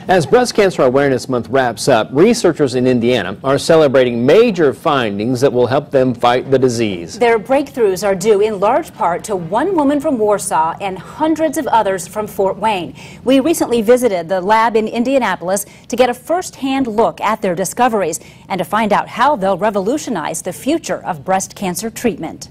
As Breast Cancer Awareness Month wraps up, researchers in Indiana are celebrating major findings that will help them fight the disease. Their breakthroughs are due in large part to one woman from Warsaw and hundreds of others from Fort Wayne. We recently visited the lab in Indianapolis to get a first-hand look at their discoveries and to find out how they'll revolutionize the future of breast cancer treatment.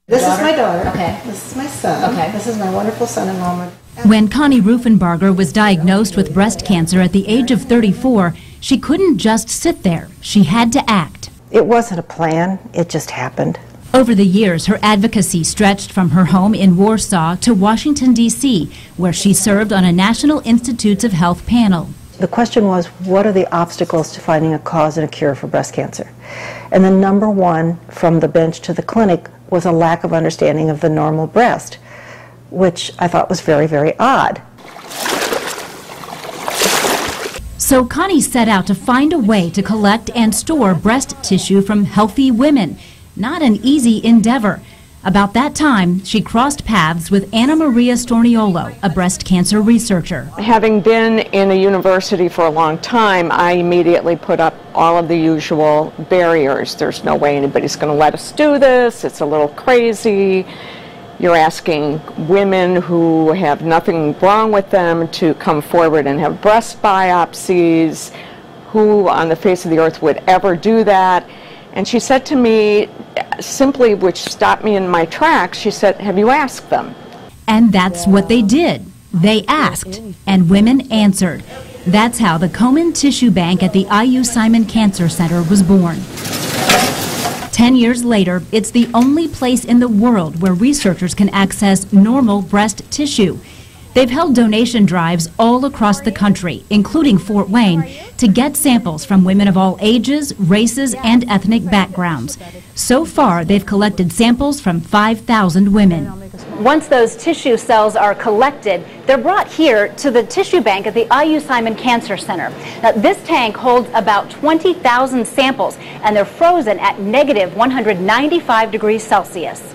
This is my daughter. Okay. This is my son. Okay. This is my wonderful son-in-law. When Connie Ruffenbarger was diagnosed with breast cancer at the age of 34, she couldn't just sit there. She had to act. It wasn't a plan. It just happened. Over the years, her advocacy stretched from her home in Warsaw to Washington, D.C., where she served on a National Institutes of Health panel. The question was, what are the obstacles to finding a cause and a cure for breast cancer? And the number one from the bench to the clinic was a lack of understanding of the normal breast, which I thought was very, very odd. So Connie set out to find a way to collect and store breast tissue from healthy women. Not an easy endeavor. About that time, she crossed paths with Anna Maria Storniolo, a breast cancer researcher. Having been in a university for a long time, I immediately put up all of the usual barriers. There's no way anybody's going to let us do this. It's a little crazy. You're asking women who have nothing wrong with them to come forward and have breast biopsies. Who on the face of the earth would ever do that? And she said to me, simply, which stopped me in my tracks, she said, have you asked them? And that's what they did. They asked, and women answered. That's how the Komen Tissue Bank at the IU Simon Cancer Center was born. 10 years later, it's the only place in the world where researchers can access normal breast tissue. They've held donation drives all across the country, including Fort Wayne, to get samples from women of all ages, races, and ethnic backgrounds. So far, they've collected samples from 5,000 women. Once those tissue cells are collected, they're brought here to the tissue bank at the IU Simon Cancer Center. Now, this tank holds about 20,000 samples, and they're frozen at negative 195 degrees Celsius.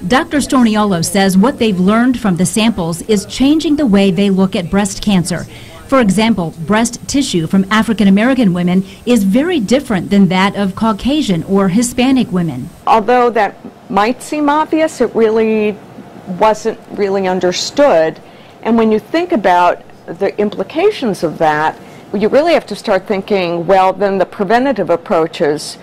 Dr. Storniolo says what they've learned from the samples is changing the way they look at breast cancer. For example, breast tissue from African American women is very different than that of Caucasian or Hispanic women. Although that might seem obvious, it really wasn't really understood. And when you think about the implications of that, you really have to start thinking, well, then the preventative approaches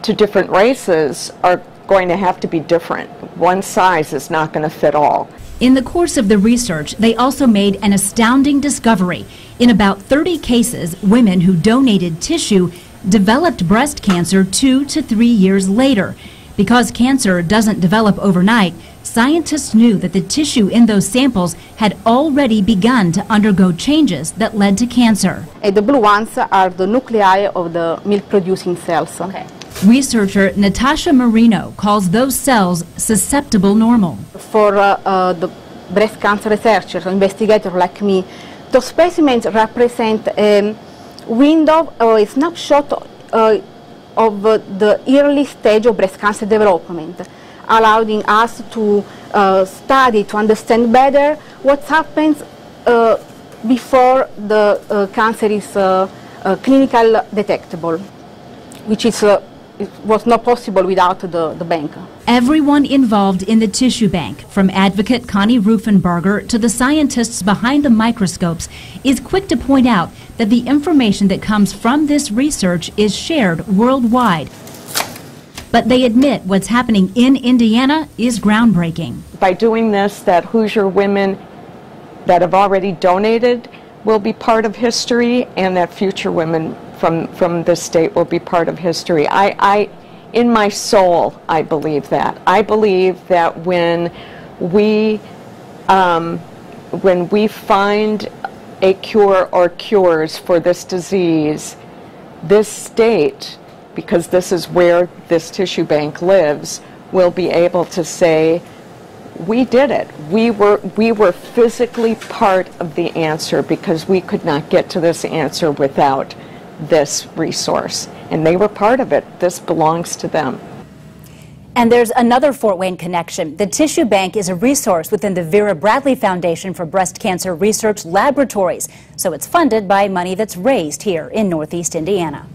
to different races are going to have to be different. One size is not going to fit all. In the course of the research, they also made an astounding discovery. In about 30 cases, women who donated tissue developed breast cancer 2 to 3 years later. Because cancer doesn't develop overnight, scientists knew that the tissue in those samples had already begun to undergo changes that led to cancer. The blue ones are the nuclei of the milk-producing cells. Okay. Researcher Natasha Marino calls those cells susceptible normal. For the breast cancer researchers, investigators like me, those specimens represent a window or a snapshot of the early stage of breast cancer development, allowing us to study, to understand better what happens before the cancer is clinically detectable, which is was not possible without the bank. Everyone involved in the tissue bank, from advocate Connie Ruffenbarger to the scientists behind the microscopes, is quick to point out that the information that comes from this research is shared worldwide. But they admit what's happening in Indiana is groundbreaking. By doing this, that Hoosier women that have already donated will be part of history, and that future women from this state will be part of history. In my soul, I believe that. I believe that when we find a cure or cures for this disease, this state, because this is where this tissue bank lives, will be able to say, we did it. We were physically part of the answer, because we could not get to this answer without this resource. And they were part of it. This belongs to them. And there's another Fort Wayne connection. The Tissue Bank is a resource within the Vera Bradley Foundation for Breast Cancer Research Laboratories. So it's funded by money that's raised here in Northeast Indiana.